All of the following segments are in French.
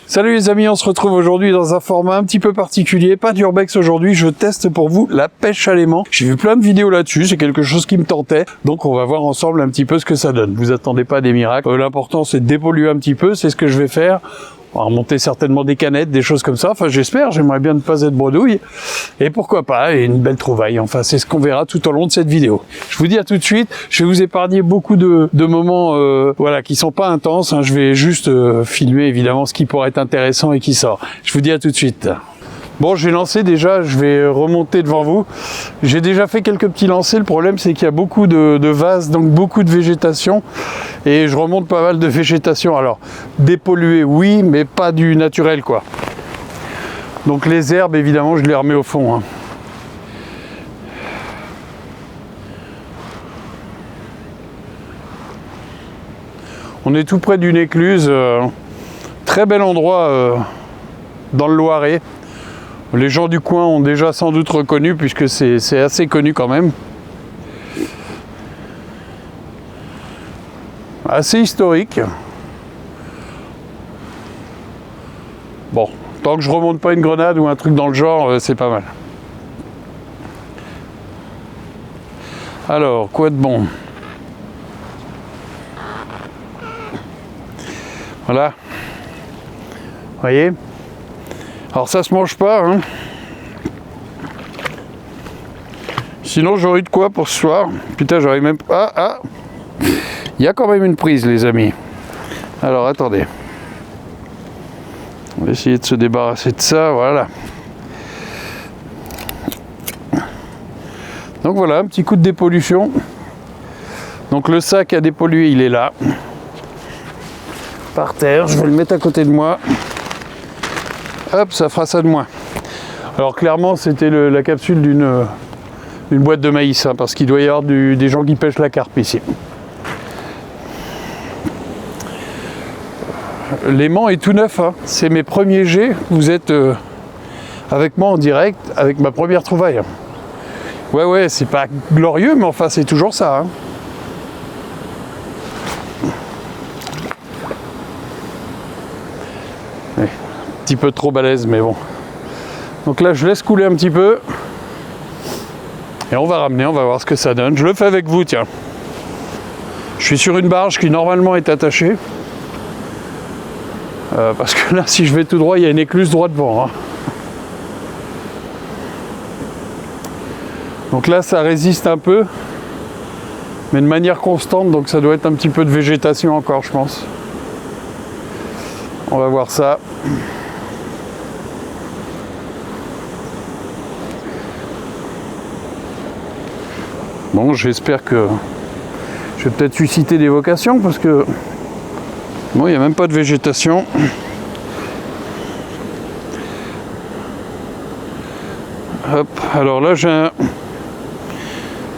Salut les amis, on se retrouve aujourd'hui dans un format un petit peu particulier, pas d'urbex aujourd'hui, je teste pour vous la pêche à l'aimant. J'ai vu plein de vidéos là-dessus, c'est quelque chose qui me tentait, donc on va voir ensemble un petit peu ce que ça donne. Vous attendez pas des miracles, l'important c'est de dépolluer un petit peu, c'est ce que je vais faire. On va remonter certainement des canettes, des choses comme ça, enfin j'espère, j'aimerais bien ne pas être bredouille, et pourquoi pas, et une belle trouvaille, enfin c'est ce qu'on verra tout au long de cette vidéo. Je vous dis à tout de suite, je vais vous épargner beaucoup de moments voilà, qui sont pas intenses, hein. Je vais juste filmer évidemment ce qui pourrait être intéressant et qui sort. Je vous dis à tout de suite. Bon, j'ai lancé déjà, je vais remonter devant vous. J'ai déjà fait quelques petits lancers, le problème c'est qu'il y a beaucoup de vases, donc beaucoup de végétation, et je remonte pas mal de végétation. Alors, dépolluer, oui, mais pas du naturel, quoi. Donc les herbes, évidemment, je les remets au fond, hein. On est tout près d'une écluse, très bel endroit dans le Loiret. Les gens du coin ont déjà sans doute reconnu, puisque c'est assez connu quand même. Assez historique. Bon, tant que je remonte pas une grenade ou un truc dans le genre, c'est pas mal. Alors, quoi de bon? Voilà. Vous voyez? Alors ça se mange pas, hein. Sinon j'aurais eu de quoi pour ce soir. Putain, j'aurais même... Ah. Il y a quand même une prise, les amis. Alors attendez. On va essayer de se débarrasser de ça, voilà. Donc voilà, un petit coup de dépollution. Donc le sac à dépolluer, il est là. Par terre, je vais le mettre à côté de moi. Hop, ça fera ça de moins. Alors clairement, c'était la capsule d'une boîte de maïs, hein, parce qu'il doit y avoir des gens qui pêchent la carpe ici. L'aimant est tout neuf, hein. C'est mes premiers jets. Vous êtes avec moi en direct, avec ma première trouvaille. Ouais, c'est pas glorieux, mais enfin, c'est toujours ça, hein. Un petit peu trop balèze, mais bon. Donc là, je laisse couler un petit peu. Et on va ramener, on va voir ce que ça donne. Je le fais avec vous, tiens. Je suis sur une barge qui normalement est attachée. Parce que là, si je vais tout droit, il y a une écluse droit devant, hein. Donc là, ça résiste un peu. Mais de manière constante, donc ça doit être un petit peu de végétation encore, je pense. On va voir ça. Bon, j'espère que je vais peut-être susciter des vocations parce que bon, il n'y a même pas de végétation. Hop, alors là j'ai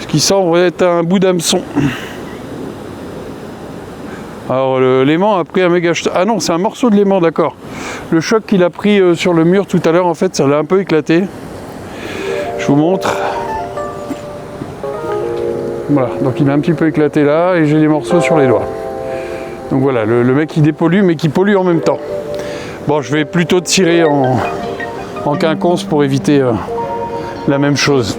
ce qui semble être un bout d'hameçon. Alors l'aimant a pris un méga... Ah non, c'est un morceau de l'aimant, d'accord. Le choc qu'il a pris sur le mur tout à l'heure, en fait, ça l'a un peu éclaté. Je vous montre. Voilà, donc il m'a un petit peu éclaté là et j'ai des morceaux sur les doigts. Donc voilà, le mec qui dépollue mais qui pollue en même temps. Bon, je vais plutôt tirer en quinconce pour éviter la même chose.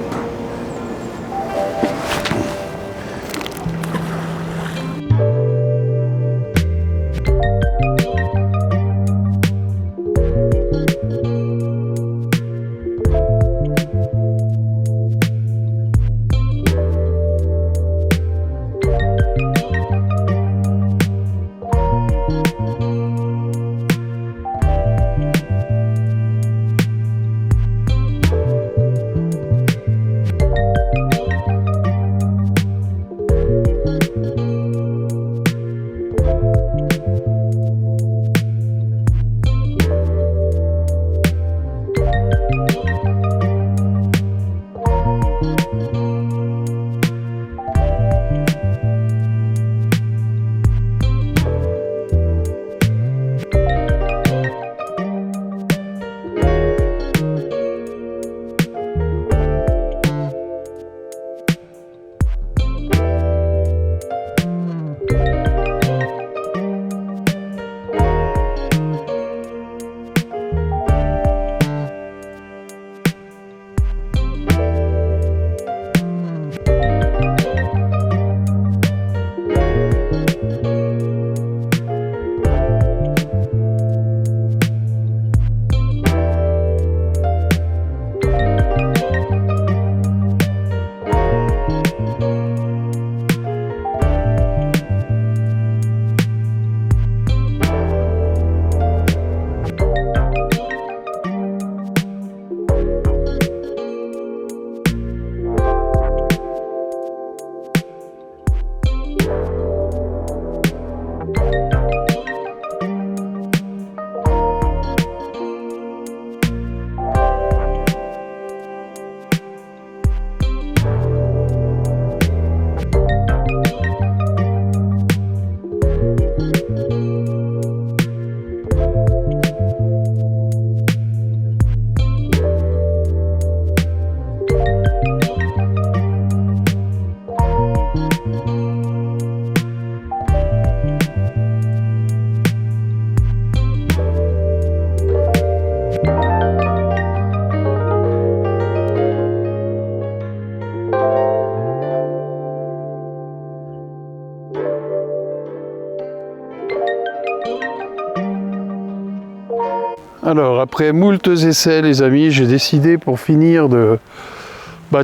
Alors, après moultes essais, les amis, j'ai décidé pour finir de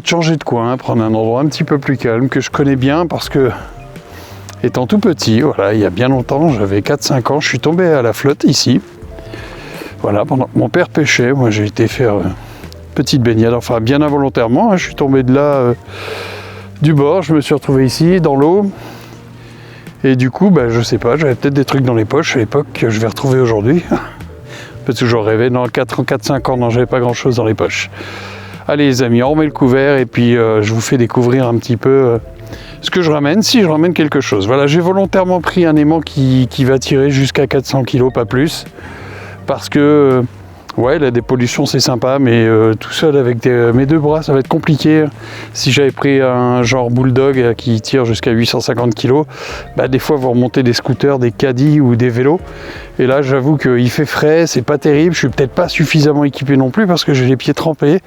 changer de coin, prendre un endroit un petit peu plus calme, que je connais bien, parce que, étant tout petit, voilà, il y a bien longtemps, j'avais 4-5 ans, je suis tombé à la flotte ici. Voilà, pendant que mon père pêchait, moi j'ai été faire une petite baignade, enfin bien involontairement, hein, je suis tombé de là, du bord, je me suis retrouvé ici, dans l'eau. Et du coup, je sais pas, j'avais peut-être des trucs dans les poches à l'époque que je vais retrouver aujourd'hui. Je peux toujours rêver, dans 4-5 ans, non, j'avais pas grand-chose dans les poches. Allez les amis, on remet le couvert et puis je vous fais découvrir un petit peu ce que je ramène, si je ramène quelque chose. Voilà, j'ai volontairement pris un aimant qui va tirer jusqu'à 400 kg, pas plus. Parce que, ouais, la dépollution c'est sympa, mais tout seul avec mes deux bras, ça va être compliqué. Si j'avais pris un genre bulldog qui tire jusqu'à 850 kg, des fois vous remontez des scooters, des caddies ou des vélos. Et là, j'avoue qu'il fait frais, c'est pas terrible. Je suis peut-être pas suffisamment équipé non plus parce que j'ai les pieds trempés.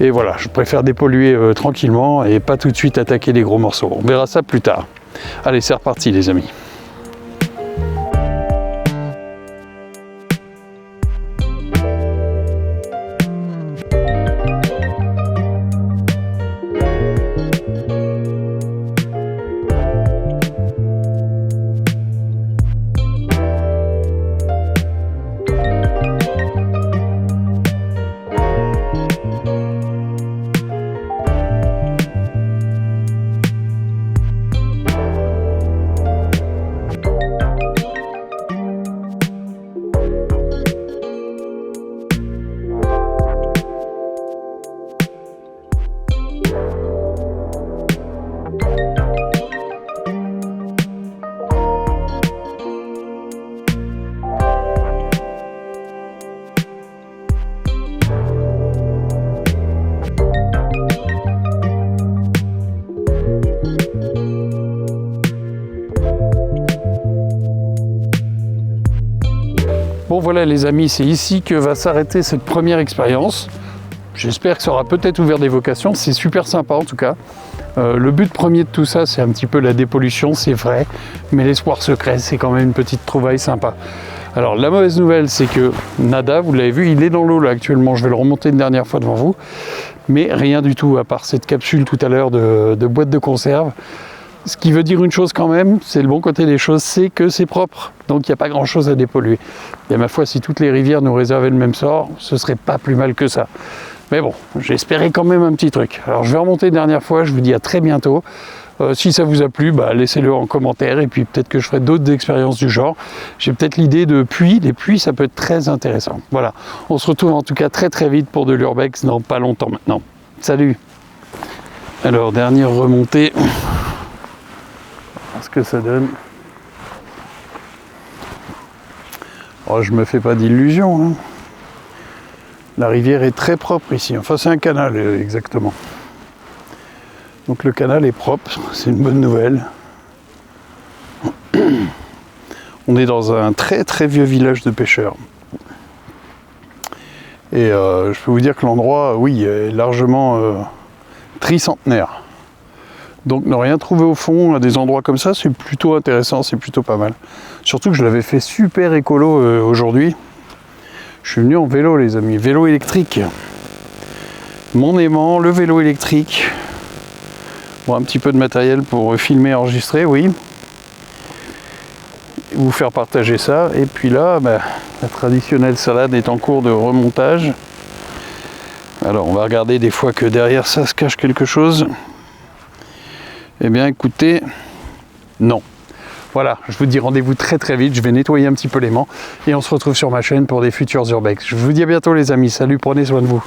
Et voilà, je préfère dépolluer tranquillement et pas tout de suite attaquer les gros morceaux. On verra ça plus tard. Allez, c'est reparti les amis. Bon voilà les amis, c'est ici que va s'arrêter cette première expérience. J'espère que ça aura peut-être ouvert des vocations, c'est super sympa en tout cas. Le but premier de tout ça, c'est un petit peu la dépollution, c'est vrai, mais l'espoir secret, c'est quand même une petite trouvaille sympa. Alors la mauvaise nouvelle, c'est que nada, vous l'avez vu, il est dans l'eau là actuellement, je vais le remonter une dernière fois devant vous, mais rien du tout à part cette capsule tout à l'heure de boîte de conserve. Ce qui veut dire une chose quand même, c'est le bon côté des choses, c'est que c'est propre, donc il n'y a pas grand chose à dépolluer. Et ma foi, si toutes les rivières nous réservaient le même sort, ce serait pas plus mal que ça. Mais bon, j'espérais quand même un petit truc. Alors je vais remonter une dernière fois, je vous dis à très bientôt. Si ça vous a plu, laissez-le en commentaire et puis peut-être que je ferai d'autres expériences du genre. J'ai peut-être l'idée de puits, les puits ça peut être très intéressant. Voilà, on se retrouve en tout cas très très vite pour de l'urbex dans pas longtemps maintenant. Salut! Alors dernière remontée. Ce que ça donne. Oh, je me fais pas d'illusions. Hein. La rivière est très propre ici. Enfin, c'est un canal exactement. Donc le canal est propre, c'est une bonne nouvelle. On est dans un très très vieux village de pêcheurs. Et je peux vous dire que l'endroit, oui, est largement tricentenaire. Donc ne rien trouver au fond à des endroits comme ça, c'est plutôt intéressant, c'est plutôt pas mal. Surtout que je l'avais fait super écolo aujourd'hui. Je suis venu en vélo les amis, vélo électrique. Mon aimant, le vélo électrique. Bon, un petit peu de matériel pour filmer, enregistrer, oui. Vous faire partager ça. Et puis là, la traditionnelle salade est en cours de remontage. Alors on va regarder des fois que derrière ça se cache quelque chose. Eh bien écoutez, non. Voilà, je vous dis rendez-vous très très vite, je vais nettoyer un petit peu l'aimant et on se retrouve sur ma chaîne pour des futurs urbex. Je vous dis à bientôt les amis, salut, prenez soin de vous.